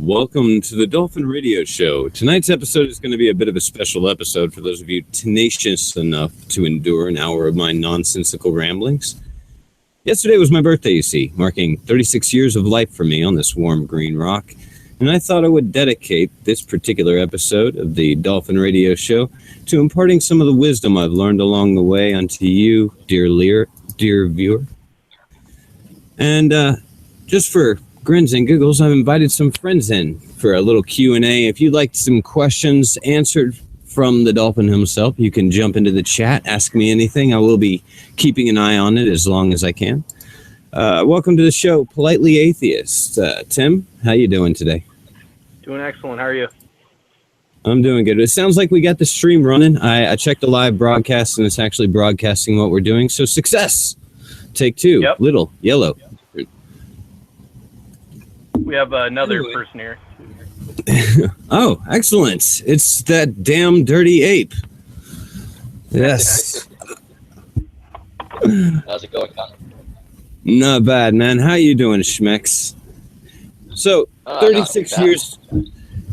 Welcome to the Dolphin Radio Show. Tonight's episode is going to be a bit of a special episode for those of you tenacious enough to endure an hour of my nonsensical ramblings. Yesterday was my birthday, you see, marking 36 years of life for me on this warm green rock, and I thought I would dedicate this particular episode of the Dolphin Radio Show to imparting some of the wisdom I've learned along the way unto you, dear viewer. And just for grins and giggles, I've invited some friends in for a little Q&A. If you'd like some questions answered from the Dolphin himself, you can jump into the chat, ask me anything. I will be keeping an eye on it as long as I can. Welcome to the show, Politely Atheist. Tim, how you doing today? Doing excellent. How are you? I'm doing good. It sounds like we got the stream running. I checked the live broadcast, and it's actually broadcasting what we're doing. So success. Take two. Yep. Little yellow. We have another person here. Oh, excellent. It's that damn dirty ape. Yes. How's it going, Connor? Not bad, man. How you doing, Schmecks? So, 36 years.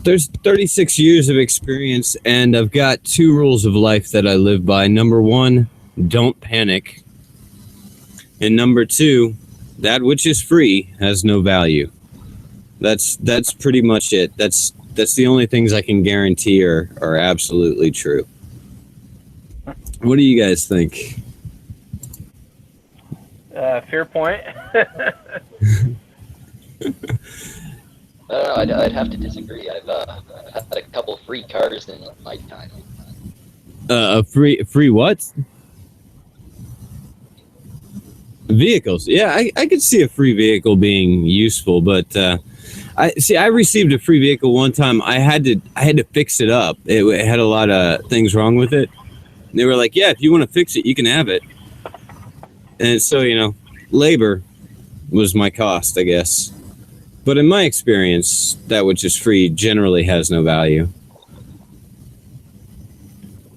There's 36 years of experience, and I've got two rules of life that I live by. Number one, don't panic. And number two, that which is free has no value. That's pretty much it. That's the only things I can guarantee are absolutely true. What do you guys think? Fair point. I'd have to disagree. I've had a couple free cars in my time. A free what? Vehicles. Yeah, I could see a free vehicle being useful, but I received a free vehicle one time. I had to fix it up. It had a lot of things wrong with it. And they were like, "Yeah, if you want to fix it, you can have it." And so, labor was my cost, I guess. But in my experience, that which is free generally has no value.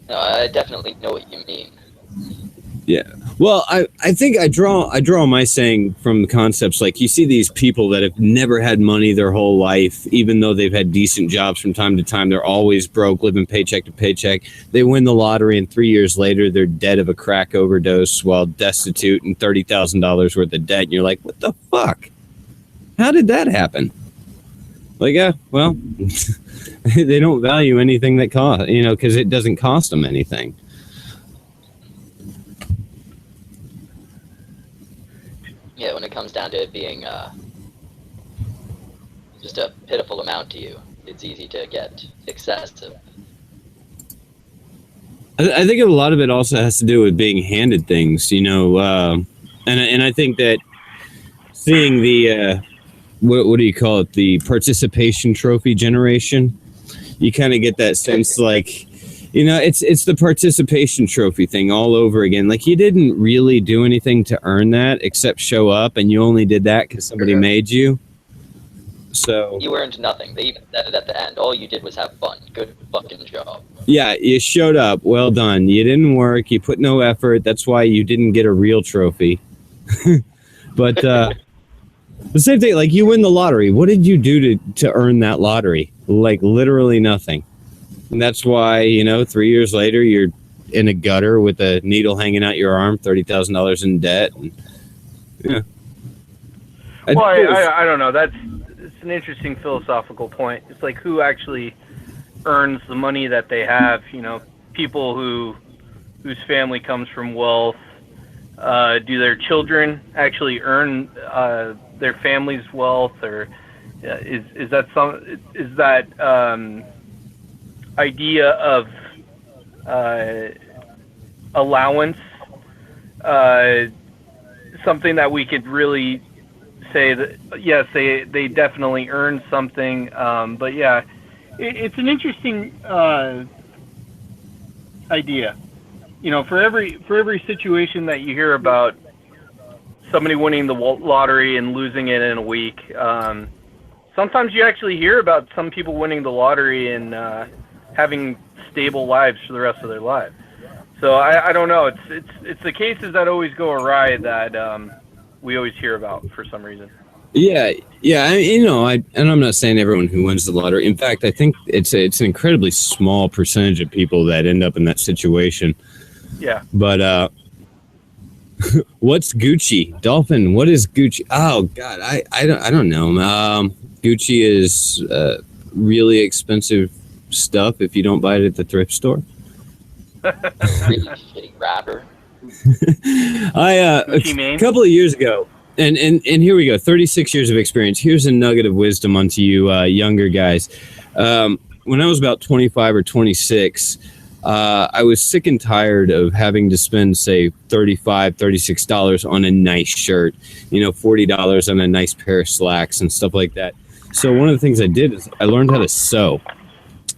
No, I definitely know what you mean. Yeah. Well, I think I draw my saying from concepts like you see these people that have never had money their whole life, even though they've had decent jobs from time to time. They're always broke, living paycheck to paycheck. They win the lottery, and 3 years later, they're dead of a crack overdose while destitute and $30,000 worth of debt. And you're like, what the fuck? How did that happen? Like, well, they don't value anything that costs, because it doesn't cost them anything. Yeah, when it comes down to it being just a pitiful amount to you, it's easy to get excessive. I think a lot of it also has to do with being handed things, and I think that seeing the what do you call it, the participation trophy generation, you kind of get that sense like, it's the participation trophy thing all over again. Like, you didn't really do anything to earn that except show up, and you only did that because somebody made you. So you earned nothing. They even said it at the end. All you did was have fun. Good fucking job. Yeah, you showed up. Well done. You didn't work. You put no effort. That's why you didn't get a real trophy. But the same thing, like, you win the lottery. What did you do to earn that lottery? Like, literally nothing. And that's why, 3 years later, you're in a gutter with a needle hanging out your arm, $30,000 in debt. And, yeah. Well, I don't know. It's an interesting philosophical point. It's like, who actually earns the money that they have? People whose family comes from wealth. Do their children actually earn their family's wealth, or is that idea of allowance something that we could really say that yes, they definitely earn something, but yeah, it's an interesting idea. For every situation that you hear about somebody winning the lottery and losing it in a week, sometimes you actually hear about some people winning the lottery and having stable lives for the rest of their lives. So I don't know. It's the cases that always go awry that we always hear about for some reason. Yeah. And I'm not saying everyone who wins the lottery. In fact, I think it's an incredibly small percentage of people that end up in that situation. Yeah. But what's Gucci? Dolphin, what is Gucci? Oh God, I don't know. Gucci is really expensive stuff if you don't buy it at the thrift store. Really shitty rapper. A couple of years ago, and here we go, 36 years of experience. Here's a nugget of wisdom onto you younger guys. When I was about 25 or 26, I was sick and tired of having to spend, say, $35, $36 on a nice shirt, $40 on a nice pair of slacks and stuff like that. So one of the things I did is I learned how to sew.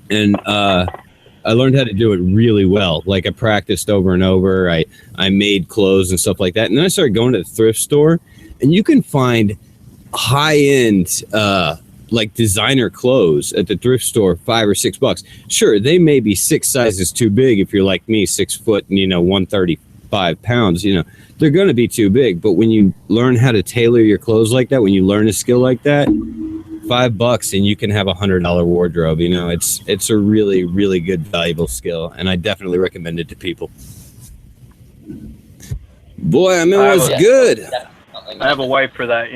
And I learned how to do it really well. Like I practiced over and over. I made clothes and stuff like that. And then I started going to the thrift store, and you can find high-end like designer clothes at the thrift store, $5 or $6. Sure, they may be 6 sizes too big if you're like me, 6 foot and 135 pounds. They're going to be too big. But when you learn how to tailor your clothes like that, when you learn a skill like that, $5 and you can have $100 wardrobe. It's a really, really good, valuable skill, and I definitely recommend it to people. Boy, I mean, it was good. I have a wife for that,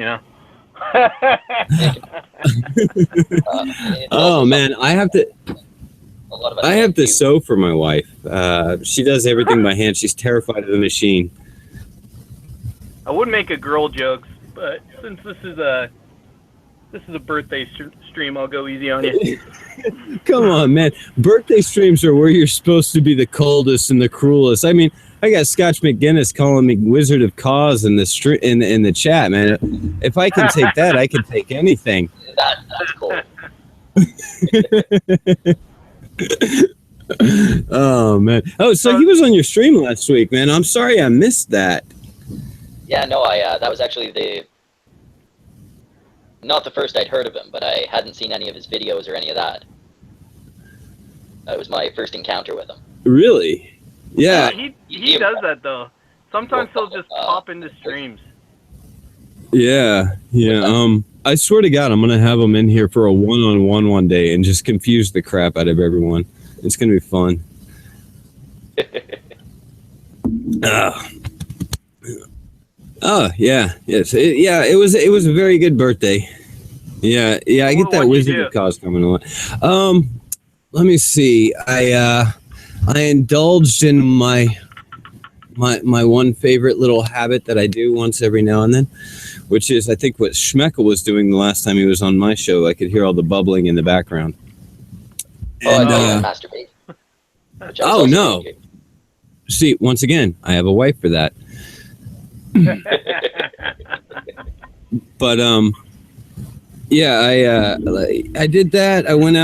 Oh man, I have to sew for my wife. She does everything by hand. She's terrified of the machine. I would make a girl joke, but since this is a birthday stream, I'll go easy on you. Come on, man. Birthday streams are where you're supposed to be the coldest and the cruelest. I mean, I got Scotch McGinnis calling me Wizard of Cause in the in the chat, man. If I can take that, I can take anything. That's cool. Oh man. Oh, so he was on your stream last week, man. I'm sorry I missed that. Yeah, no, that was actually not the first I'd heard of him, but I hadn't seen any of his videos or any of that. That was my first encounter with him. Really? Yeah. He does that though. Sometimes he'll just pop into streams. Yeah. I swear to God, I'm gonna have him in here for a one-on-one one day and just confuse the crap out of everyone. It's gonna be fun. Oh yeah, yes, it was a very good birthday. Yeah, I get that Wizard of Cause coming on. Let me see. I indulged in my one favorite little habit that I do once every now and then, which is I think what Schmeckle was doing the last time he was on my show. I could hear all the bubbling in the background. And, masturbate. Oh no! See, once again, I have a wife for that. But yeah, I did that. I went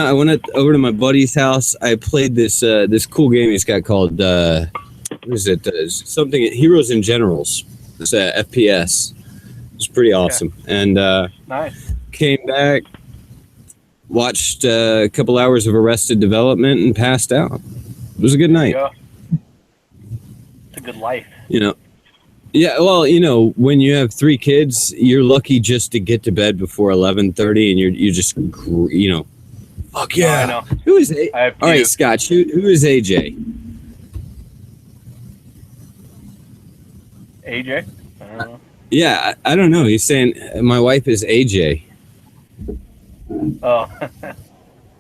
over to my buddy's house. I played this cool game he's got called what is it? Something Heroes and Generals. It's a FPS. It's pretty awesome. And nice. Came back, watched a couple hours of Arrested Development, and passed out. It was a good night. Yeah. It's a good life. Yeah, well, when you have 3 kids, you're lucky just to get to bed before 11:30, and you just, fuck yeah. I know. Who is AJ? All right, Scotch, who is AJ? AJ? I don't know. Yeah, I don't know. He's saying my wife is AJ. Oh.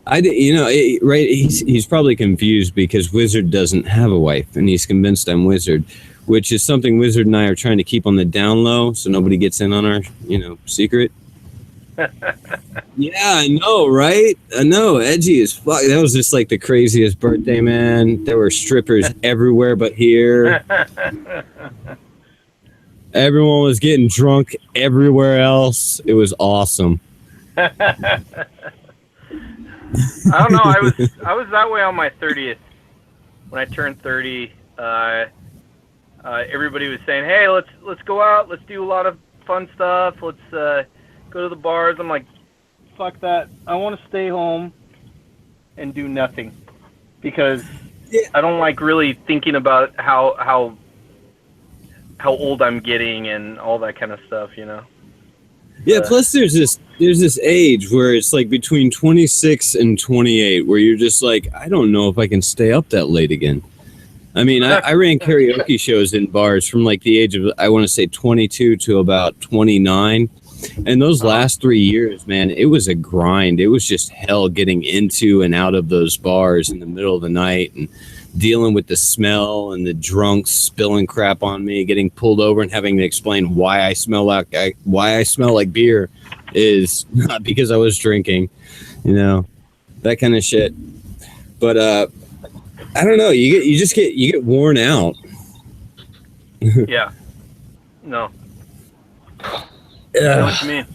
Right? He's probably confused because Wizard doesn't have a wife, and he's convinced I'm Wizard, which is something Wizard and I are trying to keep on the down low so nobody gets in on our, secret. Yeah, I know, right? I know, edgy as fuck. That was just like the craziest birthday, man. There were strippers everywhere but here. Everyone was getting drunk everywhere else. It was awesome. I don't know. I was that way on my 30th. When I turned 30, everybody was saying, "Hey, let's go out. Let's do a lot of fun stuff. Let's go to the bars." I'm like, "Fuck that. I want to stay home and do nothing because I don't like really thinking about how old I'm getting and all that kind of stuff, Yeah, plus there's this age where it's like between 26 and 28 where you're just like, I don't know if I can stay up that late again. I mean, I ran karaoke shows in bars from like the age of, I want to say 22 to about 29. And those last 3 years, man, it was a grind. It was just hell getting into and out of those bars in the middle of the night and dealing with the smell and the drunks spilling crap on me, getting pulled over and having to explain why I smell like beer is not because I was drinking, that kind of shit. But I don't know. You get worn out. Yeah. No. I know what you mean.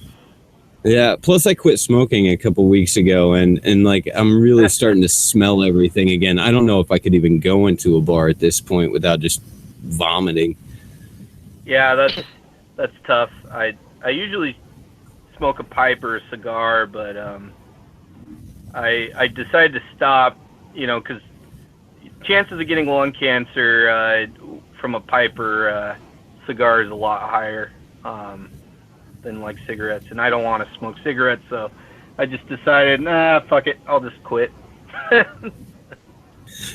Yeah. Plus, I quit smoking a couple weeks ago, and like I'm really starting to smell everything again. I don't know if I could even go into a bar at this point without just vomiting. Yeah, that's tough. I usually smoke a pipe or a cigar, but I decided to stop. Because chances of getting lung cancer from a pipe or cigar is a lot higher than like cigarettes, and I don't want to smoke cigarettes, so I just decided, fuck it, I'll just quit.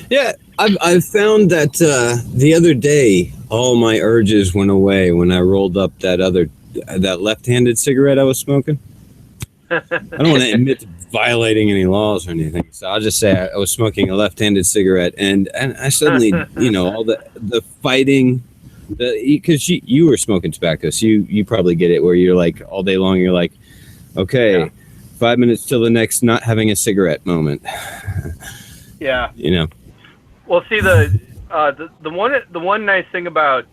Yeah, I've found that the other day all my urges went away when I rolled up that left-handed cigarette I was smoking. I don't want to admit to violating any laws or anything, so I'll just say I was smoking a left-handed cigarette, and I suddenly, all the fighting. Because you were smoking tobacco, so you probably get it where you're like all day long you're like, okay, 5 minutes till the next not having a cigarette moment. Yeah. Well, see, the one nice thing about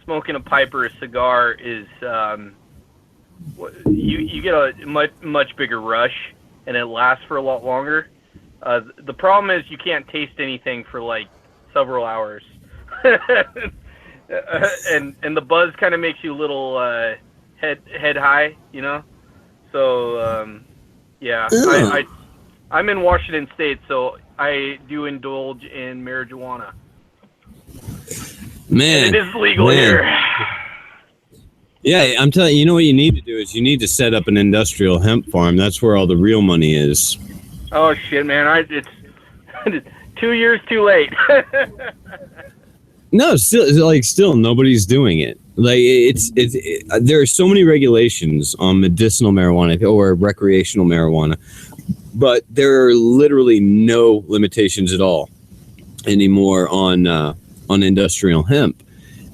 smoking a pipe or a cigar is you get a much bigger rush, and it lasts for a lot longer. The problem is you can't taste anything for like several hours. And the buzz kind of makes you a little head high, So yeah, I'm in Washington State, so I do indulge in marijuana. Man, and it is legal here. Yeah, I'm telling you, what you need to do is you need to set up an industrial hemp farm. That's where all the real money is. Oh shit, man! It's 2 years too late. No, still nobody's doing it. Like there are so many regulations on medicinal marijuana or recreational marijuana, but there are literally no limitations at all anymore on industrial hemp,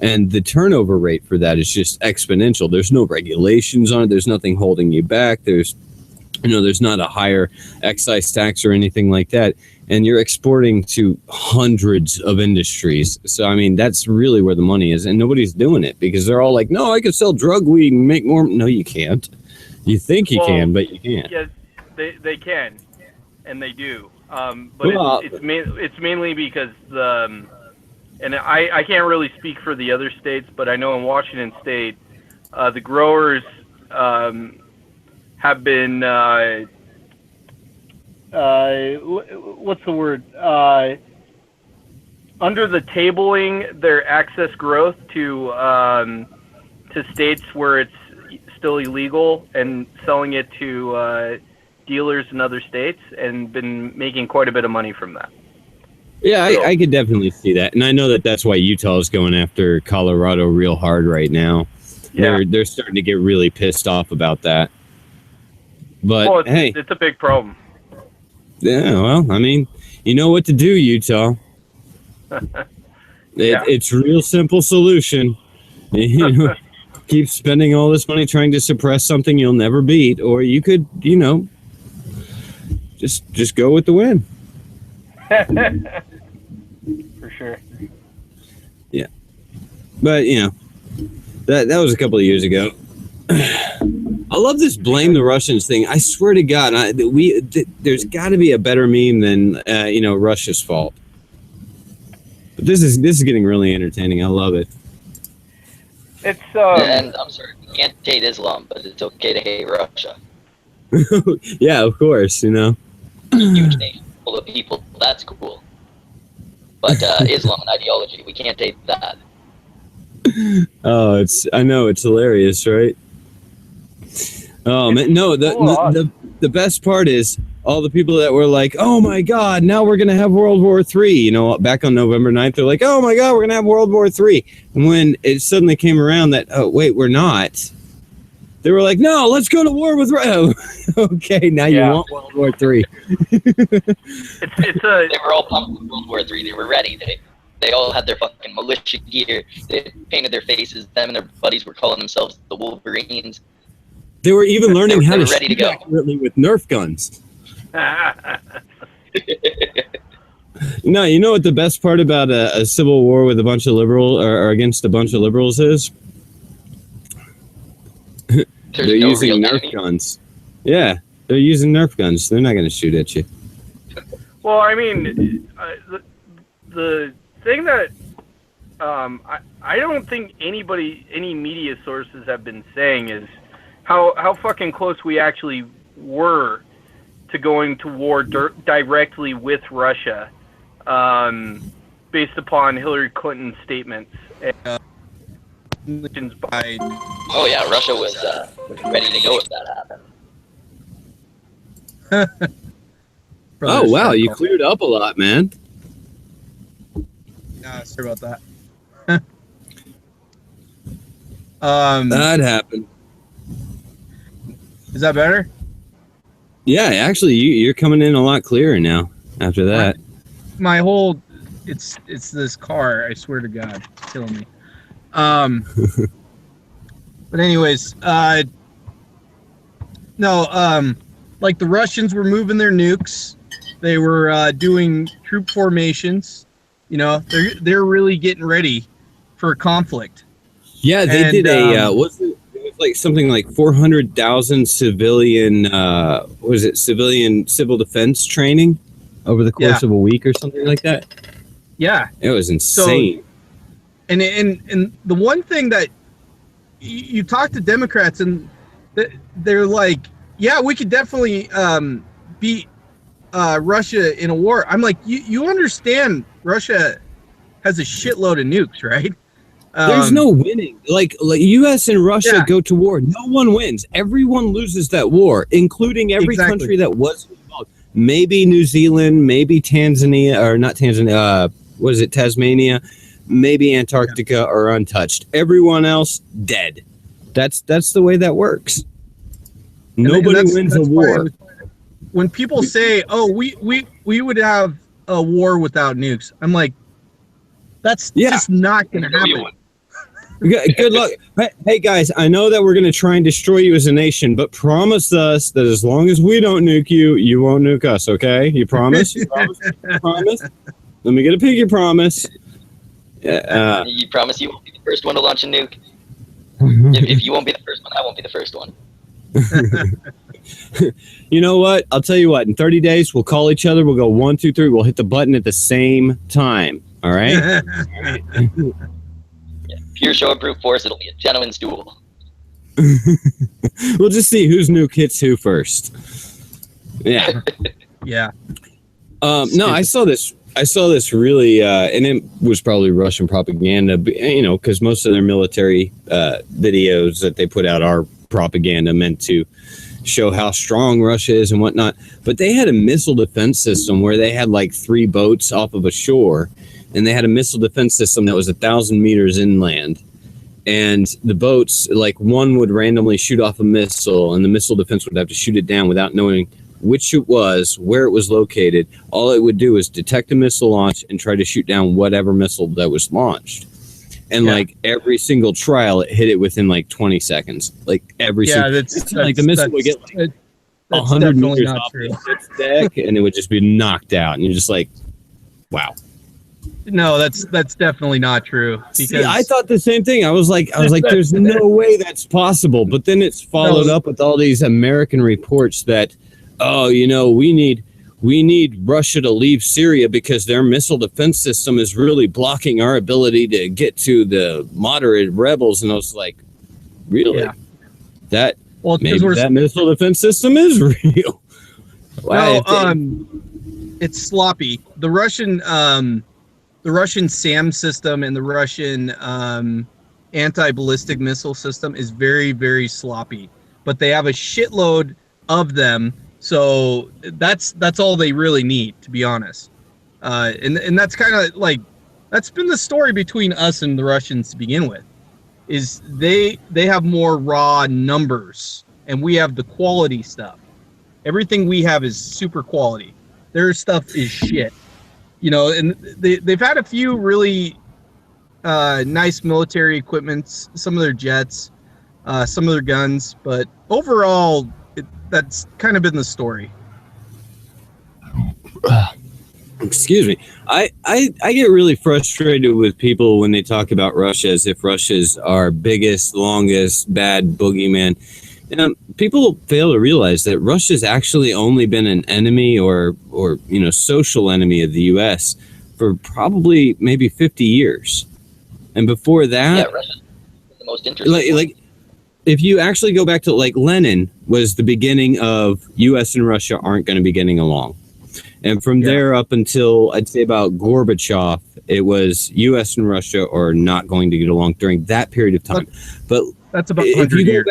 and the turnover rate for that is just exponential. There's no regulations on it. There's nothing holding you back. There's not a higher excise tax or anything like that. And you're exporting to hundreds of industries. So, I mean, that's really where the money is. And nobody's doing it because they're all like, no, I could sell drug weed and make more. No, you can't. You think you can, but you can't. Yes, they can. And they do. But it's mainly because and I can't really speak for the other states, but I know in Washington State, the growers have been what's the word? Under the tabling their excess growth to states where it's still illegal and selling it to dealers in other states, and been making quite a bit of money from that. Yeah, I could definitely see that, and I know that's why Utah is going after Colorado real hard right now. Yeah. They're starting to get really pissed off about that. But it's a big problem. Yeah, well, I mean, you know what to do, Utah. It's a real simple solution. Keep spending all this money trying to suppress something you'll never beat, or you could, just go with the win. For sure. Yeah, but that was a couple of years ago. I love this blame the Russians thing. I swear to God, there's got to be a better meme than Russia's fault. But this is getting really entertaining. I love it. It's and I'm sorry, you can't hate Islam, but it's okay to hate Russia. Yeah, of course, Huge nation full of people. That's cool. But Islam and ideology, we can't hate that. Oh, I know it's hilarious, right? Oh man, no. The best part is all the people that were like, "Oh my God, now we're gonna have World War III." You know, back on November 9th, they're like, "Oh my God, we're gonna have World War III." And when it suddenly came around that, oh wait, we're not. They were like, "No, let's go to war with Russia." Okay, now you want World War III. They were all pumped with World War III. They were ready. They all had their fucking militia gear. They painted their faces. Them and their buddies were calling themselves the Wolverines. They were even learning how to ready to shoot go accurately with Nerf guns. No, you know what the best part about a civil war with a bunch of liberals or against a bunch of liberals is? They're using Nerf guns. Yeah, they're using Nerf guns. They're not going to shoot at you. Well, I mean, the thing that I don't think any media sources have been saying is how fucking close we actually were to going to war directly with Russia, based upon Hillary Clinton's statements. By Russia was ready to go if that happened. Oh wow, you cleared up a lot, man. Yeah, sorry about that. That happened. Is that better? Yeah, actually, you're coming in a lot clearer now after that. My whole, it's this car. I swear to God, it's killing me. But anyways, like the Russians were moving their nukes. They were doing troop formations. You know, they're really getting ready for a conflict. Yeah, they did it was like something like 400,000 civilian civil defense training over the course of a week or something like that. Yeah, it was insane. So, and the one thing that you talk to Democrats and they're like, yeah, we could definitely beat Russia in a war. I'm like, you understand Russia has a shitload of nukes, right? There's no winning. Like U.S. and Russia go to war. No one wins. Everyone loses that war, including every country that was involved. Maybe New Zealand, maybe Tanzania, or not Tanzania. What is it? Tasmania, maybe Antarctica are untouched. Everyone else dead. That's the way that works. Nobody wins a war. When people say, "Oh, we would have a war without nukes," I'm like, that's just not going to happen. Good luck. Hey guys, I know that we're going to try and destroy you as a nation, but promise us that as long as we don't nuke you, you won't nuke us, okay? You promise? You promise? You promise? Let me get a pinky promise. You promise you won't be the first one to launch a nuke? if you won't be the first one, I won't be the first one. You know what? I'll tell you what. In 30 days, we'll call each other. We'll go 1, 2, 3. We'll hit the button at the same time. All right? Pure show of brute force. It'll be a gentleman's duel. We'll just see whose nuke hits who first. Yeah. Yeah. No, I saw this really, and it was probably Russian propaganda, you know, because most of their military videos that they put out are propaganda meant to show how strong Russia is and whatnot. But they had a missile defense system where they had like 3 boats off of a shore, and they had a missile defense system that was 1,000 meters inland. And the boats, like one would randomly shoot off a missile, and the missile defense would have to shoot it down without knowing which it was, where it was located. All it would do is detect a missile launch and try to shoot down whatever missile that was launched. And like every single trial, it hit it within like 20 seconds. Like every single, like the missile would get like 100 meters off its deck, and it would just be knocked out. And you're just like, wow. No, that's definitely not true. Because see, I thought the same thing. I was like, there's no way that's possible. But then it's followed up with all these American reports that, oh, you know, we need Russia to leave Syria because their missile defense system is really blocking our ability to get to the moderate rebels. And I was like, really? Yeah. That missile defense system is real. Wow. No, it's sloppy. The Russian SAM system and the Russian anti-ballistic missile system is very, very sloppy. but they have a shitload of them. So that's all they really need, to be honest. And that's kind of like, that's been the story between us and the Russians to begin with, is they have more raw numbers and we have the quality stuff. Everything we have is super quality. Their stuff is shit. You know, and they've had a few really nice military equipments, some of their jets, some of their guns, but overall, that's kind of been the story. Excuse me. I get really frustrated with people when they talk about Russia as if Russia's our biggest, longest, bad boogeyman. And people fail to realize that Russia's actually only been an enemy or social enemy of the U.S. for probably maybe 50 years. And before that, Russia's the most interesting. Like if you actually go back to Lenin was the beginning of U.S. and Russia aren't going to be getting along. And from there up until I'd say about Gorbachev, it was U.S. and Russia are not going to get along during that period of time. But that's about 100 years.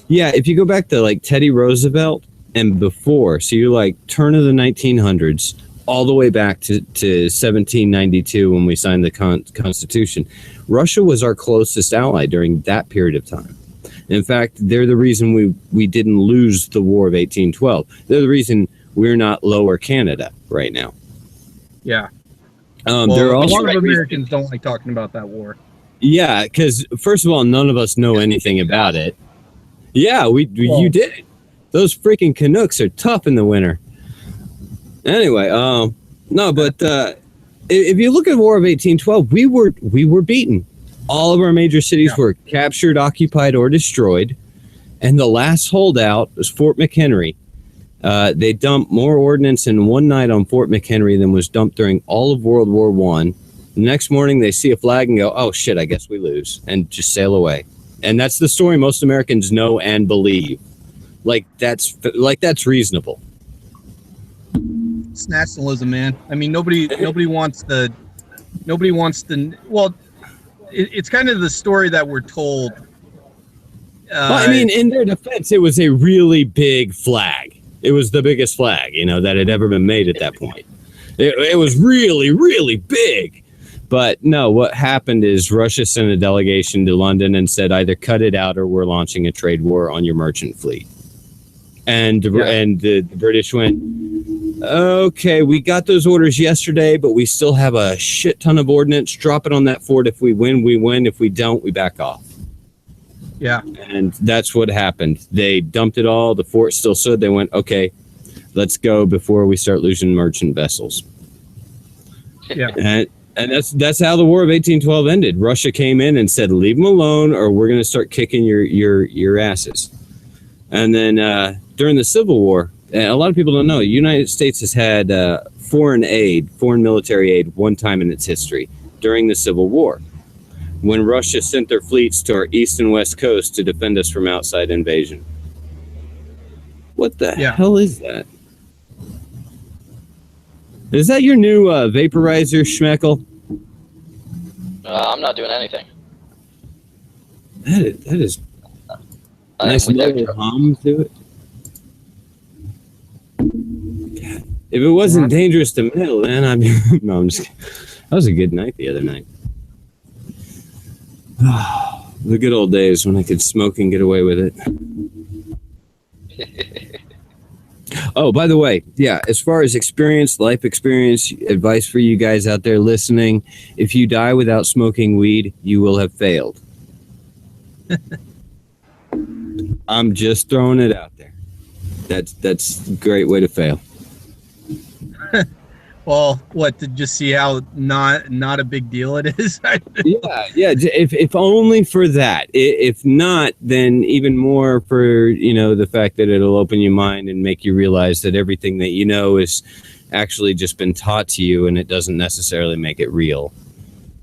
If you go back to Teddy Roosevelt and before, so you're turn of the 1900s all the way back to 1792 when we signed the Constitution, Russia was our closest ally during that period of time. In fact, they're the reason we didn't lose the War of 1812. They're the reason we're not Lower Canada right now. Yeah. There are also a lot of Americans don't like talking about that war. Yeah, because first of all, none of us know anything about it. Yeah, you did. Those freaking Canucks are tough in the winter. Anyway, if you look at War of 1812, we were beaten. All of our major cities were captured, occupied, or destroyed, and the last holdout was Fort McHenry. They dumped more ordnance in one night on Fort McHenry than was dumped during all of World War I. The next morning, they see a flag and go, "Oh shit, I guess we lose," and just sail away. And that's the story most Americans know and believe. That's reasonable. It's nationalism, man. I mean, nobody wants to. Well, it's kind of the story that we're told. In their defense, it was a really big flag. It was the biggest flag, that had ever been made at that point. It was really, really big. But no, what happened is Russia sent a delegation to London and said, either cut it out or we're launching a trade war on your merchant fleet. And the British went, okay, we got those orders yesterday, but we still have a shit ton of ordnance. Drop it on that fort. If we win, we win. If we don't, we back off. Yeah. And that's what happened. They dumped it all. The fort still stood. They went, okay, let's go before we start losing merchant vessels. Yeah. And that's how the War of 1812 ended. Russia came in and said, leave them alone or we're going to start kicking your asses. And then during the Civil War, a lot of people don't know, the United States has had foreign military aid one time in its history during the Civil War, when Russia sent their fleets to our east and west coast to defend us from outside invasion. What the hell is that? Is that your new vaporizer, Schmeckle? I'm not doing anything. That is nice little hum to it. God. If it wasn't dangerous to metal, then no, I'm just kidding. That was a good night the other night. The good old days when I could smoke and get away with it. Oh, by the way, as far as life experience, advice for you guys out there listening, if you die without smoking weed, you will have failed. I'm just throwing it out there. That's a great way to fail. Well, to just see how not a big deal it is? Yeah. If only for that. If not, then even more for, the fact that it'll open your mind and make you realize that everything that you know is actually just been taught to you and it doesn't necessarily make it real.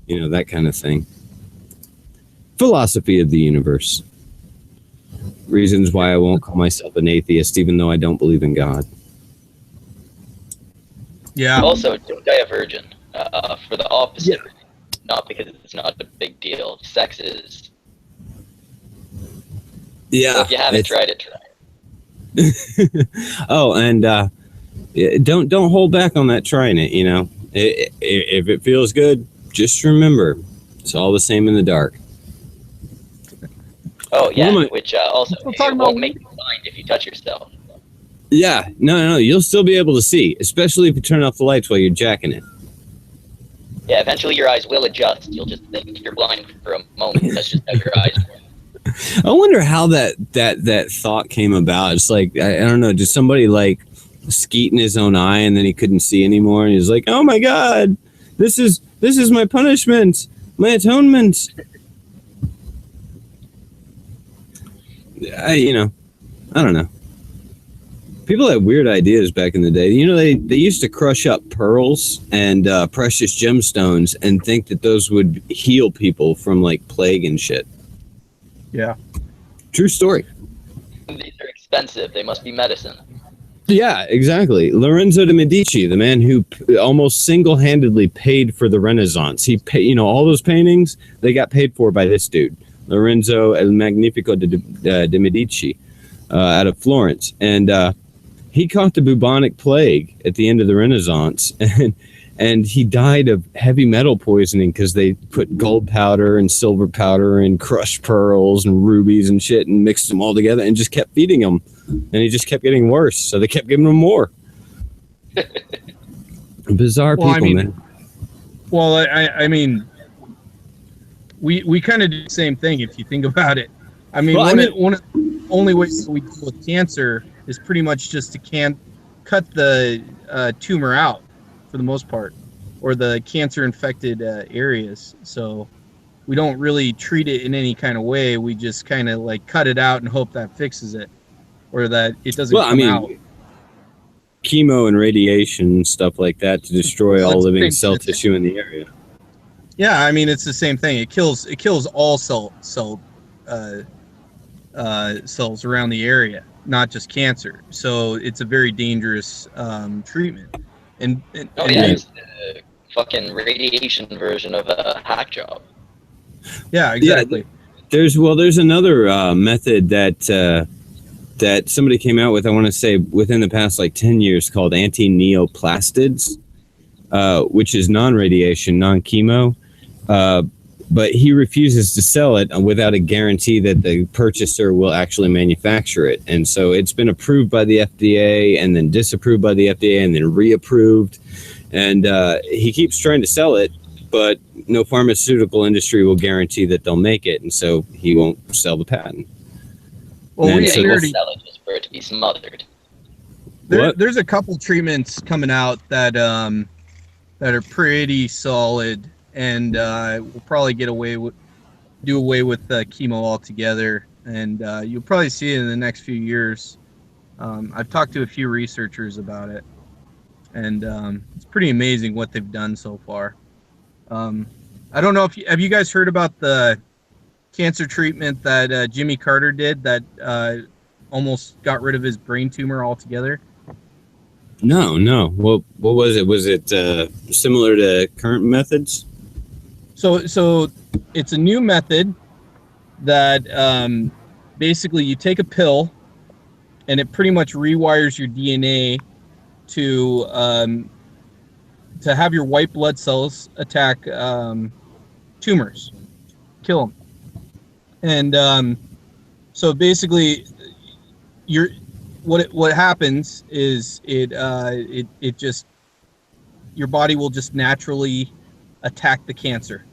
That kind of thing. Philosophy of the universe. Reasons why I won't call myself an atheist, even though I don't believe in God. Yeah. Also, don't die a virgin. For the opposite. Yeah. Not because it's not a big deal. Sex is. Yeah. So if you haven't tried it, try it. Oh, and don't hold back on that trying it. You know, if it feels good, just remember it's all the same in the dark. Oh yeah, which also it won't make you blind if you touch yourself. Yeah, no, you'll still be able to see, especially if you turn off the lights while you're jacking it. Yeah, eventually your eyes will adjust. You'll just think you're blind for a moment. That's just how your eyes work. I wonder how that thought came about. It's like, I don't know, did somebody like skeet in his own eye and then he couldn't see anymore? And he's like, oh my God, this is my punishment, my atonement. I don't know. People had weird ideas back in the day. You know, they used to crush up pearls and precious gemstones and think that those would heal people from like plague and shit. Yeah. True story. These are expensive. They must be medicine. Yeah, exactly. Lorenzo de Medici, the man who almost single-handedly paid for the Renaissance. He paid, all those paintings, they got paid for by this dude, Lorenzo El Magnifico de Medici, out of Florence. And he caught the bubonic plague at the end of the Renaissance, and he died of heavy metal poisoning because they put gold powder and silver powder and crushed pearls and rubies and shit and mixed them all together and just kept feeding him. And he just kept getting worse, so they kept giving him more. Bizarre people, man. Well, I mean, we kind of do the same thing if you think about it. I mean, one of the only ways that we deal with cancer is pretty much just to cut the tumor out for the most part, or the cancer-infected areas. So we don't really treat it in any kind of way. We just kind of like cut it out and hope that fixes it, or that it doesn't come out. Chemo and radiation and stuff like that to destroy all living cell tissue in the area. Yeah, I mean, it's the same thing. It kills all cells around the area, not just cancer. So it's a very dangerous treatment. It's the fucking radiation version of a hack job. Yeah, exactly. Yeah, there's another method that somebody came out with, I want to say within the past like 10 years, called anti-neoplastids, which is non-radiation, non-chemo. But he refuses to sell it without a guarantee that the purchaser will actually manufacture it. And so it's been approved by the FDA and then disapproved by the FDA and then reapproved. And he keeps trying to sell it, but no pharmaceutical industry will guarantee that they'll make it. And so he won't sell the patent. Well, we already sell it just for it to be smothered. There's a couple treatments coming out that are pretty solid, and we'll probably do away with chemo altogether, and you'll probably see it in the next few years. I've talked to a few researchers about it, and it's pretty amazing what they've done so far. I don't know have you guys heard about the cancer treatment that Jimmy Carter did that almost got rid of his brain tumor altogether? No. What was it? Was it similar to current methods? So it's a new method that basically you take a pill and it pretty much rewires your DNA to have your white blood cells attack tumors, kill them. And so basically, what happens is it just, your body will just naturally attack the cancer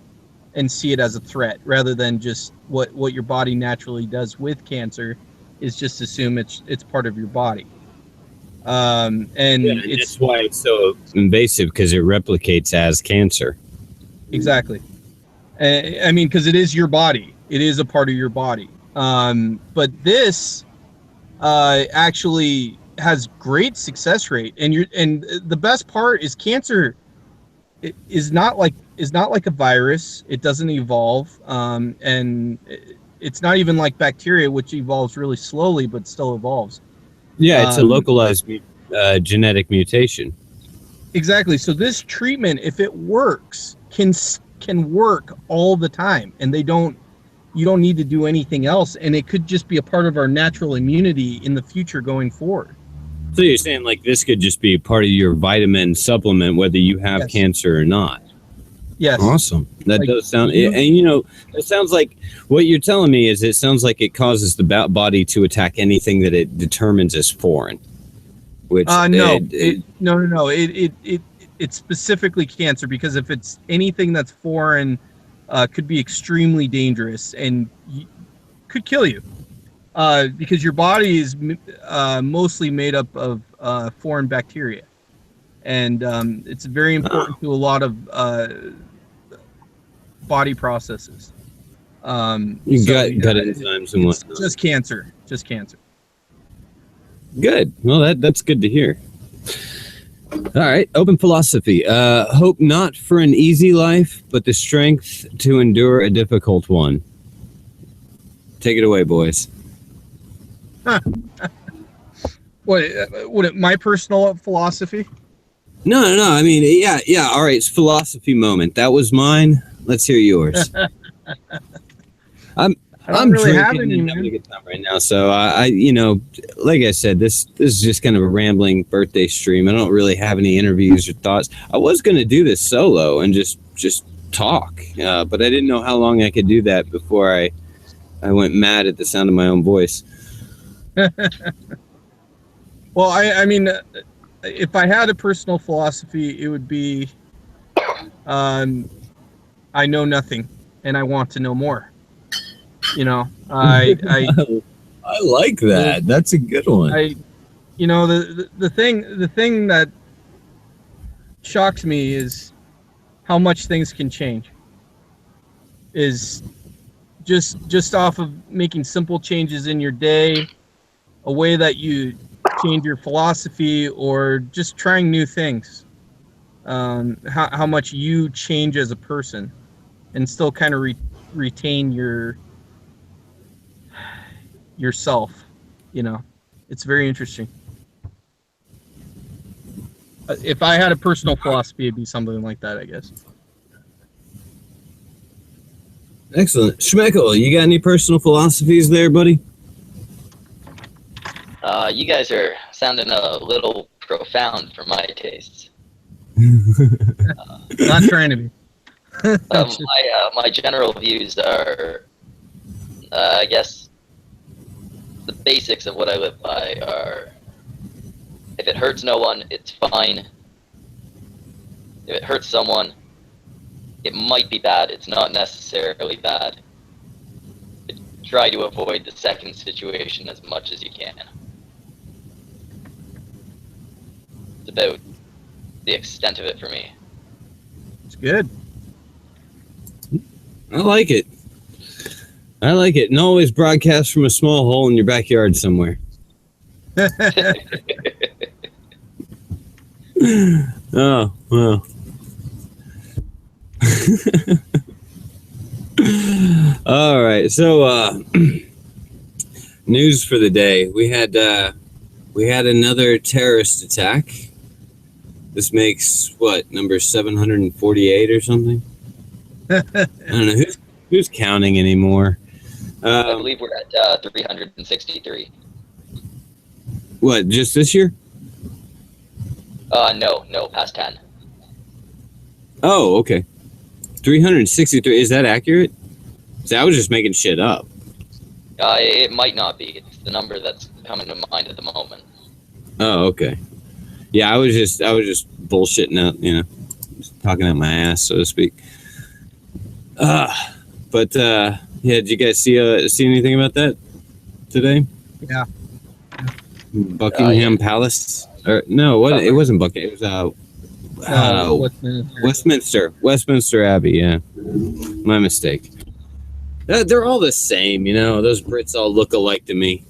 and see it as a threat, rather than just what your body naturally does with cancer is just assume it's part of your body. And that's why it's so invasive, because it replicates as cancer. Exactly. I mean, because it is your body. It is a part of your body. But this actually has great success rate, and the best part is cancer is not like a virus. It doesn't evolve, and it's not even like bacteria, which evolves really slowly but still evolves. Yeah, it's a localized genetic mutation. Exactly. So this treatment, if it works, can work all the time, and they don't you don't need to do anything else, and it could just be a part of our natural immunity in the future going forward. So you're saying like this could just be part of your vitamin supplement, whether you have cancer or not? Yes. Awesome. That does sound, and it sounds like what you're telling me is it sounds like it causes the body to attack anything that it determines as foreign. Which no. It's specifically cancer, because if it's anything that's foreign, could be extremely dangerous and could kill you. Because your body is mostly made up of foreign bacteria, and it's very important to a lot of body processes. Gut enzymes and whatnot. Just cancer. Good. Well, that's good to hear. All right. Open philosophy. Hope not for an easy life, but the strength to endure a difficult one. Take it away, boys. What? My personal philosophy? No. I mean, yeah. All right. It's philosophy moment. That was mine. Let's hear yours. I'm really having a good time right now. So I like I said, this is just kind of a rambling birthday stream. I don't really have any interviews or thoughts. I was going to do this solo and just talk, but I didn't know how long I could do that before I went mad at the sound of my own voice. Well, I mean, if I had a personal philosophy, it would be, I know nothing, and I want to know more. I like that. That's a good one. The thing that shocks me is how much things can change. Is just off of making simple changes in your day, a way that you change your philosophy, or just trying new things. How much you change as a person, and still kind of retain yourself. It's very interesting. If I had a personal philosophy, it'd be something like that, I guess. Excellent. Schmeckle, you got any personal philosophies there, buddy? You guys are sounding a little profound for my tastes. Not trying to be. My general views are, I guess, the basics of what I live by are: if it hurts no one, it's fine. If it hurts someone, it might be bad. It's not necessarily bad. Try to avoid the second situation as much as you can. It's about the extent of it for me. It's good. I like it. And always broadcast from a small hole in your backyard somewhere. Oh, well. All right. So, news for the day. We had another terrorist attack. This makes number 748 or something? I don't know who's counting anymore. I believe we're at 363. What, just this year? No, past 10. Oh, okay. 363. Is that accurate? See, I was just making shit up. It might not be. It's the number that's coming to mind at the moment. Oh, okay. Yeah, I was just bullshitting out, just talking out my ass, so to speak. But did you guys see anything about that today? Yeah. Buckingham Palace? Or no, what? It wasn't Buckingham. It was Westminster Abbey. Yeah, my mistake. They're all the same, Those Brits all look alike to me.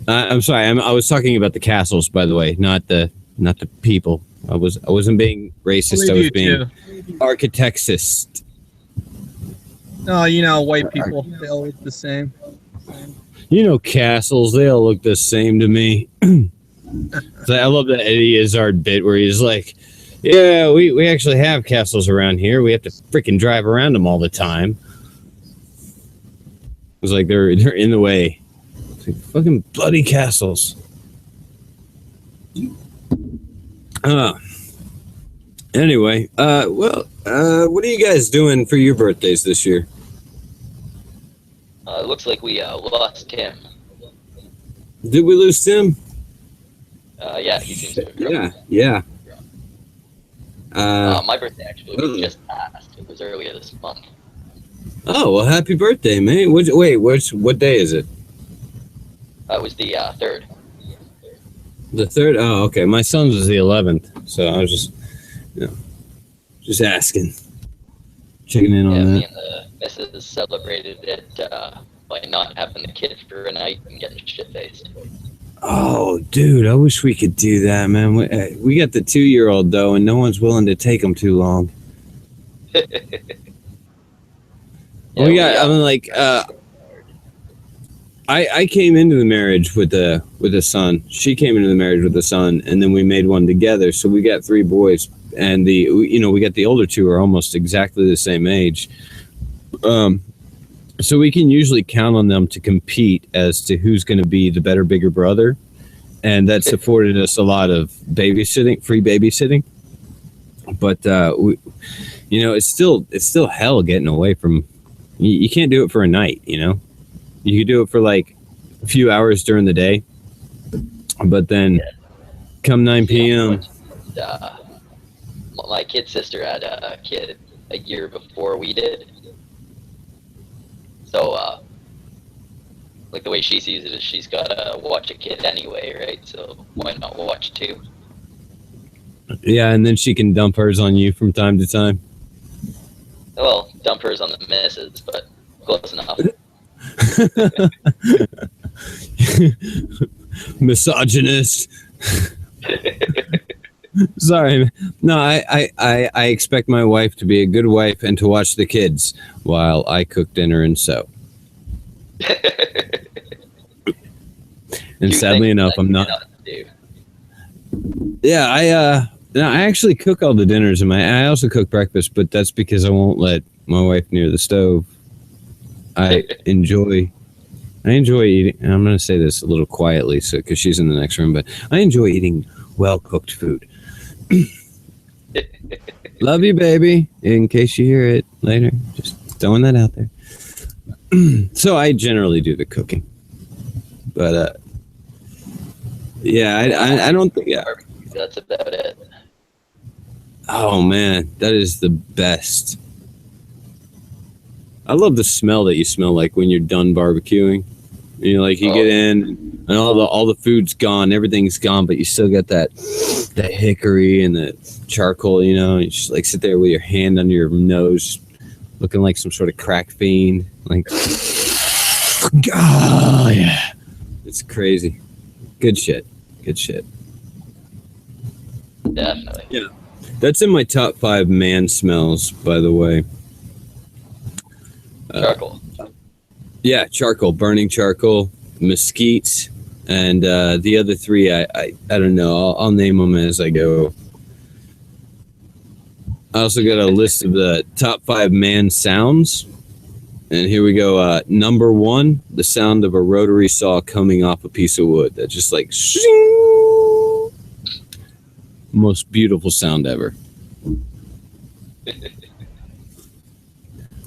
I'm sorry. I was talking about the castles, by the way, not the people. I wasn't being racist. I was being architectist. No, white people, they all look the same. Castles, they all look the same to me. So I love that Eddie Izzard bit where he's like, Yeah, we actually have castles around here. We have to freaking drive around them all the time. It's like they're in the way. It's like fucking bloody castles. Anyway, what are you guys doing for your birthdays this year? It looks like we lost Tim. Did we lose Tim? Yeah, he seems to have grown. Yeah. My birthday actually was just passed. It was earlier this month. Oh, well, happy birthday, man. What day is it? It was the 3rd. The 3rd? Oh, okay. My son's was the 11th, so I was just asking. Checking in on that. Me and the missus celebrated it by not having the kid for a night and getting shit-faced. Oh, dude, I wish we could do that, man. We got the 2-year-old, though, and no one's willing to take him too long. I came into the marriage with a son. She came into the marriage with a son, and then we made one together. So we got 3 boys, and we got the older 2 are almost exactly the same age. So we can usually count on them to compete as to who's going to be the better, bigger brother, and that's afforded us a lot of free babysitting. But it's still hell getting away from. You can't do it for a night, You could do it for like a few hours during the day, but then come 9 p.m. My kid's sister had a kid a year before we did. So, like the way she sees it is she's got to watch a kid anyway, right? So why not watch 2? Yeah, and then she can dump hers on you from time to time. Well, dump hers on the missus, but close enough. Misogynist. Sorry. No, I expect my wife to be a good wife and to watch the kids while I cook dinner and sew. And sadly enough, I'm not. Yeah, I actually cook all the dinners, and I also cook breakfast, but that's because I won't let my wife near the stove. I enjoy eating, and I'm going to say this a little quietly because she's in the next room, but I enjoy eating well-cooked food. Love you, baby, in case you hear it later. Just throwing that out there. So I generally do the cooking. But, I don't think... Yeah. That's about it. Oh, man, that is the best. I love the smell that you smell like when you're done barbecuing. You get in and all the food's gone, everything's gone, but you still get that hickory and the charcoal, and you just sit there with your hand under your nose, looking like some sort of crack fiend. Oh yeah, it's crazy. Good shit. Definitely. Yeah, that's in my top 5 man smells, by the way. Charcoal. Yeah, charcoal, burning charcoal, mesquite, and the other 3, I don't know. I'll name them as I go. I also got a list of the top 5 man sounds, and here we go. Number 1, the sound of a rotary saw coming off a piece of wood. That's just like shing! Most beautiful sound ever.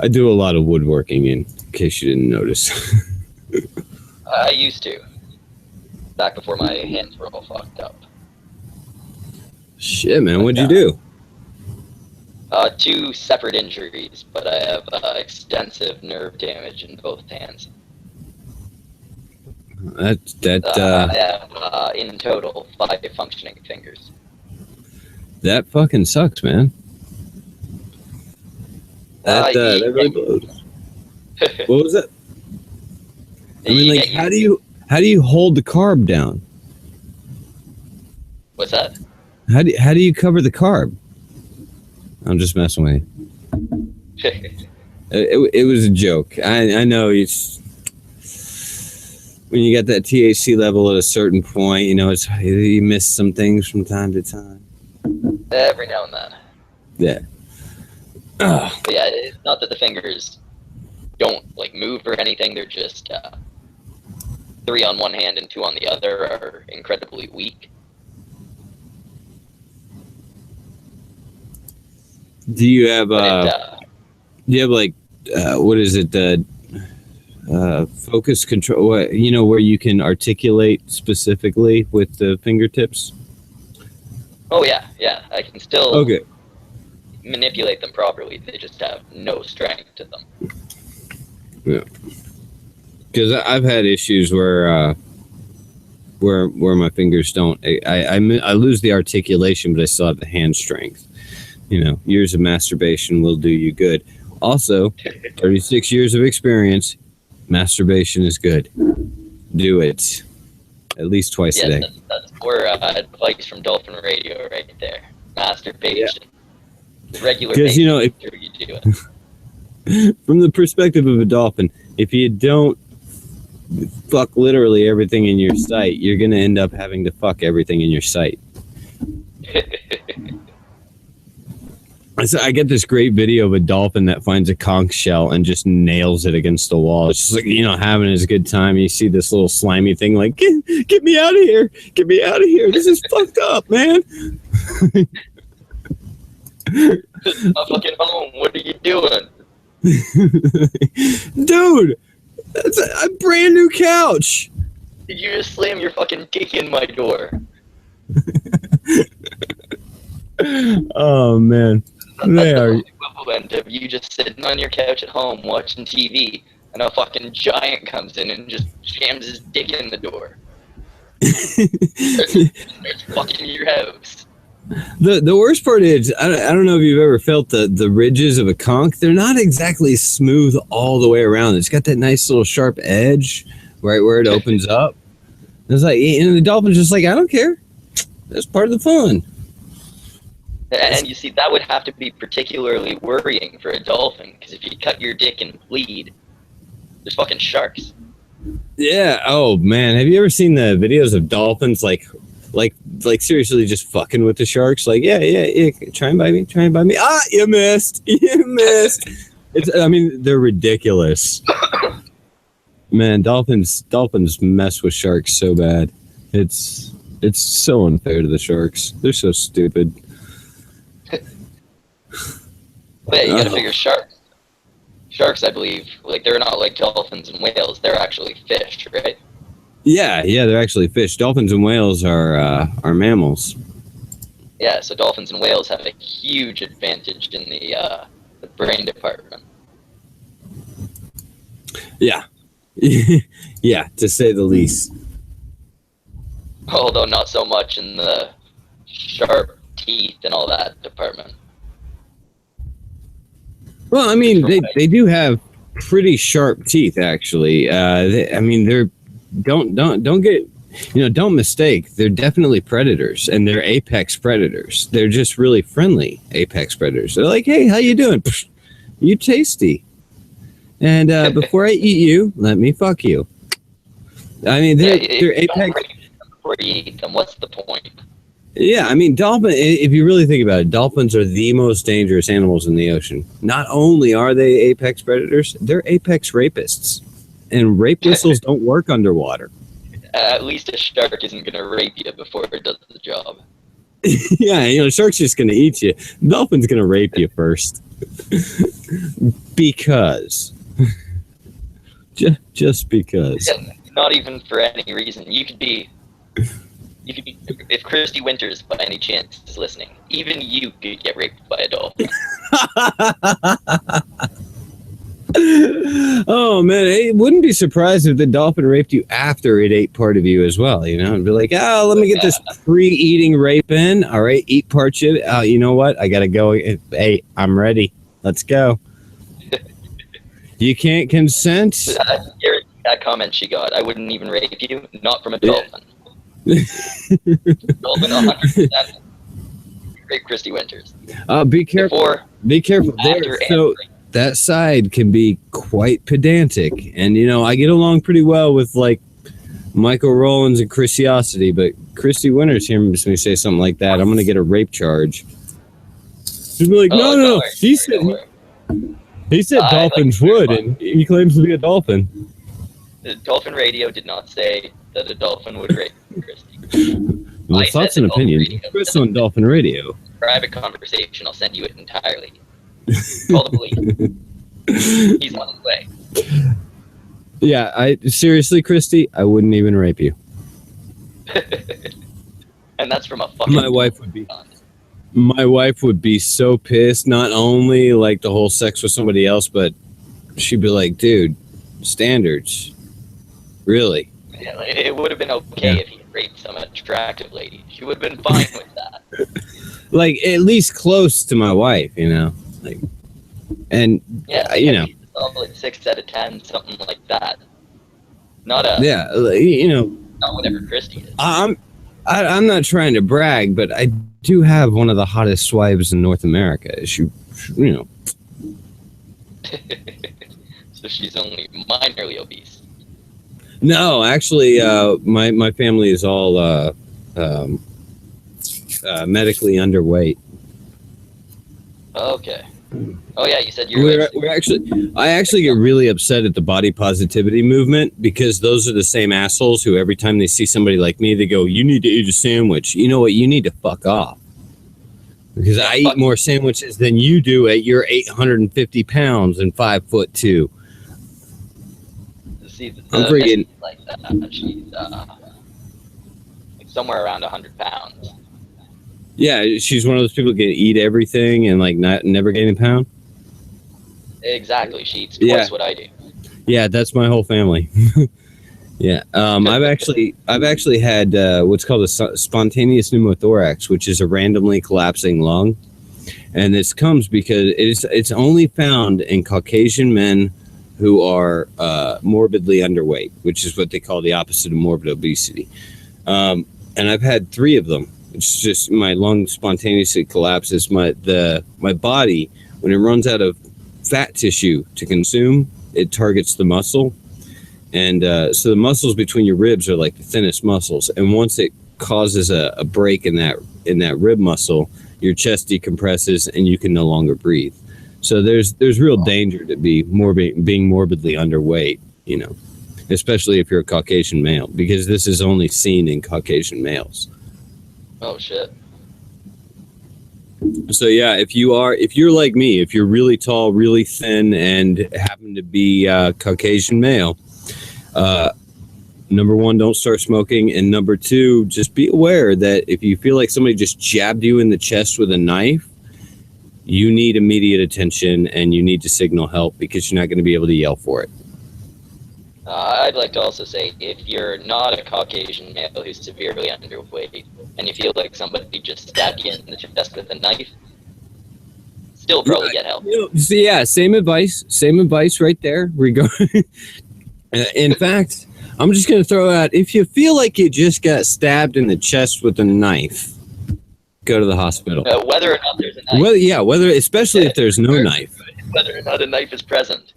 I do a lot of woodworking, in case you didn't notice. I used to. Back before my hands were all fucked up. Shit, man. What'd you do? 2 separate injuries, but I have extensive nerve damage in both hands. I have, in total, 5 functioning fingers. That fucking sucks, man. That really blows. What was that? I mean, how do you hold the carb down? What's that? How do you cover the carb? I'm just messing with you. It was a joke. I know it's when you get that THC level at a certain point, you miss some things from time to time. Every now and then. Yeah. But yeah, it's not that the fingers don't like move or anything. They're just 3 on one hand and 2 on the other are incredibly weak. Do you have like what is it? Focus control. Where you can articulate specifically with the fingertips. Oh yeah. I can still manipulate them properly. They just have no strength to them. Yeah. Because I've had issues where my fingers don't. I lose the articulation, but I still have the hand strength. Years of masturbation will do you good. Also, 36 years of experience. Masturbation is good. Do it at least twice a day. That's more advice from Dolphin Radio right there. Masturbation. Yeah. Regular. Because you do it. From the perspective of a dolphin, if you don't fuck literally everything in your sight, you're going to end up having to fuck everything in your sight. So I get this great video of a dolphin that finds a conch shell and just nails it against the wall. It's just like, having his good time. You see this little slimy thing like, get me out of here. Get me out of here. This is fucked up, man. I'm fucking home. What are you doing? Dude, that's a brand new couch. Did you just slam your fucking dick in my door? Oh, man. That's the equivalent of you just sitting on your couch at home watching TV and a fucking giant comes in and just jams his dick in the door. Starts fucking your house. The worst part is, I don't know if you've ever felt the ridges of a conch. They're not exactly smooth all the way around. It's got that nice little sharp edge right where it opens up. It's like, and the dolphin's just like, I don't care. That's part of the fun. And you see, that would have to be particularly worrying for a dolphin, because if you cut your dick and bleed, there's fucking sharks. Yeah. Oh man, have you ever seen the videos of dolphins like seriously just fucking with the sharks? Like, yeah. Try and bite me. Ah, you missed. They're ridiculous. Man, dolphins mess with sharks so bad. It's so unfair to the sharks. They're so stupid. But yeah, you gotta figure sharks, I believe, like, they're not like dolphins and whales. They're actually fish, right? Yeah, they're actually fish. Dolphins and whales are mammals. Yeah, so dolphins and whales have a huge advantage in the brain department. Yeah. Yeah, to say the least. Although not so much in the sharp teeth and all that department. Well, I mean, they do have pretty sharp teeth, actually. Don't mistake. They're definitely predators, and they're apex predators. They're just really friendly apex predators. They're like, hey, how you doing? You tasty. And before I eat you, let me fuck you. I mean, they're apex. Before you eat them, what's the point? Yeah, I mean, if you really think about it, dolphins are the most dangerous animals in the ocean. Not only are they apex predators, they're apex rapists. And rape whistles don't work underwater. At least a shark isn't going to rape you before it does the job. Yeah, a shark's just going to eat you. Dolphin's going to rape you first. Because. Just because. Yeah, not even for any reason. You could be, if Christy Winters by any chance is listening, even you could get raped by a dolphin. Oh man, I wouldn't be surprised if the dolphin raped you after it ate part of you as well. It'd be like, let me get this pre-eating rape in. All right, eat part of it. You know what? I gotta go. Hey, I'm ready. Let's go. You can't consent. That comment she got, I wouldn't even rape you. Not from a dolphin. Dolphin 100%. Great Christy Winters. Be careful. Be careful. So that side can be quite pedantic, and I get along pretty well with like Michael Rollins and Christiosity, but Christy Winters hears me say something like that, I'm going to get a rape charge. She'll be like, no. He said dolphins would, and he claims to be a dolphin. The Dolphin Radio did not say that a dolphin would rape Christy. Well, thoughts and opinions. Chris on Dolphin Radio. Private conversation. I'll send you it entirely. Call the police. He's on his way. Yeah, seriously, Christy, I wouldn't even rape you. And that's from a fucking. My wife would be so pissed. Not only like the whole sex with somebody else, but she'd be like, "Dude, standards, really?" Yeah, it would have been okay if he raped some attractive lady. She would have been fine with that. Like at least close to my wife, you know. Like, and yeah, you know, like 6 out of 10, something like that. Not a not whatever Christy is. I'm not trying to brag, but I do have one of the hottest wives in North America. She you know. So she's only minorly obese. No, actually, my family is all medically underweight. Okay. Oh yeah, you said you're. I actually get really upset at the body positivity movement because those are the same assholes who every time they see somebody like me, they go, "You need to eat a sandwich." You know what? You need to fuck off. Because I eat more sandwiches than you do at your 850 pounds and 5'2". See, I'm freaking like that. She's like somewhere around 100 pounds. Yeah, she's one of those people who can eat everything and like never gain a pound. Exactly, she eats twice what I do. Yeah, that's my whole family. Yeah, I've actually had what's called a spontaneous pneumothorax, which is a randomly collapsing lung, and this comes because it's only found in Caucasian men who are morbidly underweight, which is what they call the opposite of morbid obesity. And I've had 3 of them. It's just my lung spontaneously collapses. My body, when it runs out of fat tissue to consume, it targets the muscle. And so the muscles between your ribs are like the thinnest muscles. And once it causes a break in that rib muscle, your chest decompresses and you can no longer breathe. So there's real danger to being morbidly underweight, you know, especially if you're a Caucasian male, because this is only seen in Caucasian males. Oh shit. So yeah, if you're like me, if you're really tall, really thin, and happen to be Caucasian male, number 1, don't start smoking, and number 2, just be aware that if you feel like somebody just jabbed you in the chest with a knife, you need immediate attention and you need to signal help because you're not going to be able to yell for it. I'd like to also say, if you're not a Caucasian male who's severely underweight and you feel like somebody just stabbed you in the chest with a knife, still probably get help. So yeah, same advice right there. In fact, I'm just going to throw out, if you feel like you just got stabbed in the chest with a knife, go to the hospital. Whether or not there's a knife. Especially if there's no knife. Whether or not a knife is present.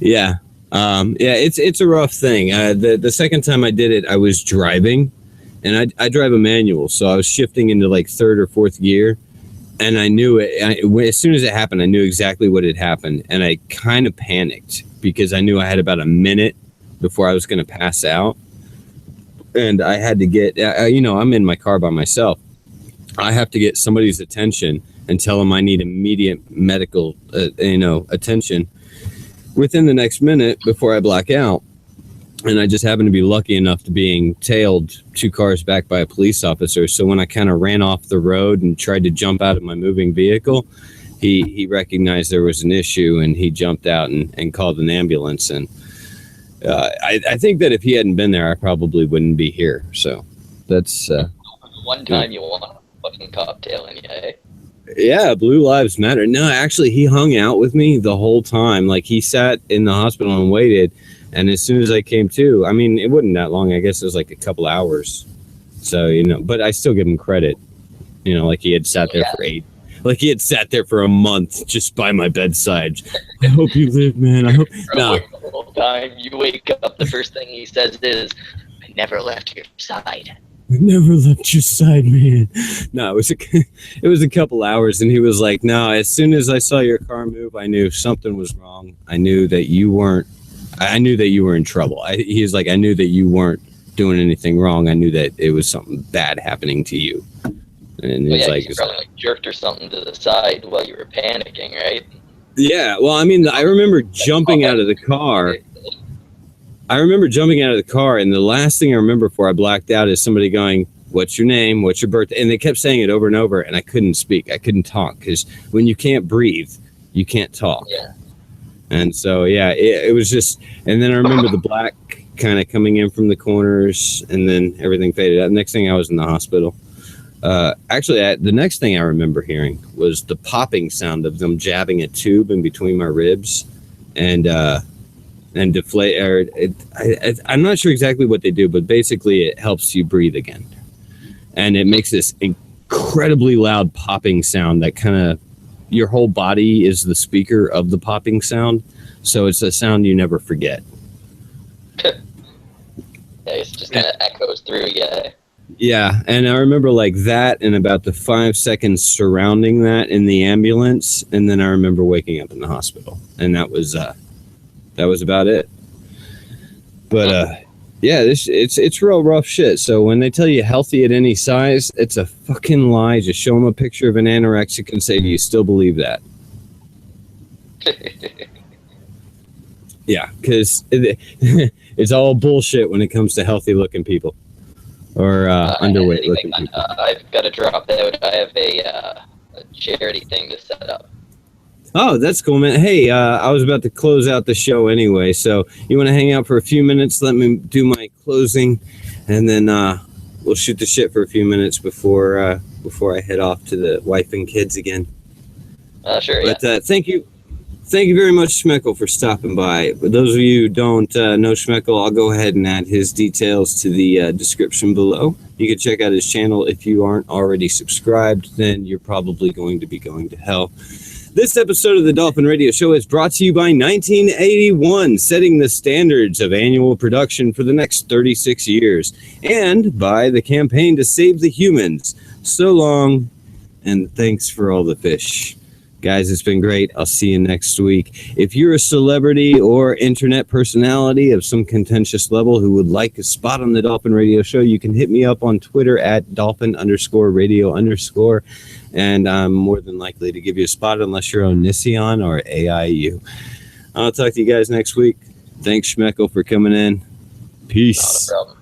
Yeah. It's a rough thing. The second time I did it, I was driving, and I drive a manual, so I was shifting into like 3rd or 4th gear, and I knew it. As soon as it happened, I knew exactly what had happened, and I kind of panicked because I knew I had about a minute before I was going to pass out, and I had to get, I'm in my car by myself. I have to get somebody's attention and tell them I need immediate medical, attention within the next minute before I black out. And I just happened to be lucky enough to being tailed 2 cars back by a police officer. So when I kind of ran off the road and tried to jump out of my moving vehicle, he recognized there was an issue and he jumped out and called an ambulance. And I think that if he hadn't been there, I probably wouldn't be here. So that's one time you want a fucking cocktail in you, eh? Yeah, Blue Lives Matter. No, actually, he hung out with me the whole time. Like, he sat in the hospital and waited. And as soon as I came to, I mean, it wasn't that long. I guess it was like a couple hours. So, but I still give him credit. Like he had sat there for 8. Like he had sat there for a month just by my bedside. I hope you live, man. I hope. No. The whole time you wake up, the first thing he says is, "I never left your side." I never left your side, man. No, it was a couple hours, and he was like, "No." As soon as I saw your car move, I knew something was wrong. I knew that you weren't. I knew that you were in trouble. He was like, "I knew that you weren't doing anything wrong. I knew that it was something bad happening to you." And he's like, you probably like jerked or something to the side while you were panicking, right? Yeah. Well, I mean, I remember jumping out of the car. And the last thing I remember before I blacked out is somebody going, "What's your name? What's your birthday?" And they kept saying it over and over, and I couldn't speak. I couldn't talk, because when you can't breathe, you can't talk. Yeah. And so, yeah, it was just, and then I remember the black kind of coming in from the corners, and then everything faded out. Next thing I was in the hospital. Actually, the next thing I remember hearing was the popping sound of them jabbing a tube in between my ribs, and deflate. I'm not sure exactly what they do, but basically it helps you breathe again, and it makes this incredibly loud popping sound that kind of, your whole body is the speaker of the popping sound, so it's a sound you never forget. Yeah, it just kind of echoes through. Yeah, and I remember like that, and about the 5 seconds surrounding that in the ambulance, and then I remember waking up in the hospital, and that was about it. But yeah, it's real rough shit. So when they tell you healthy at any size, it's a fucking lie. Just show them a picture of an anorexic and say, "Do you still believe that?" Yeah, because it's all bullshit when it comes to healthy looking people. Or underweight looking people. I've got to drop out. I have a charity thing to set up. Oh, that's cool, man. Hey, I was about to close out the show anyway, so you want to hang out for a few minutes? Let me do my closing, and then we'll shoot the shit for a few minutes before I head off to the wife and kids again. Sure, but, yeah. Thank you very much, Schmeckle, for stopping by. For those of you who don't know Schmeckle, I'll go ahead and add his details to the description below. You can check out his channel. If you aren't already subscribed, then you're probably going to be going to hell. This episode of the Dolphin Radio Show is brought to you by 1981, setting the standards of annual production for the next 36 years, and by the campaign to save the humans. So long, and thanks for all the fish. Guys, it's been great. I'll see you next week. If you're a celebrity or internet personality of some contentious level who would like a spot on the Dolphin Radio Show, you can hit me up on Twitter at Dolphin_radio_, and I'm more than likely to give you a spot unless you're on Nissan or AIU. I'll talk to you guys next week. Thanks, Schmeckle, for coming in. Peace. Not a problem.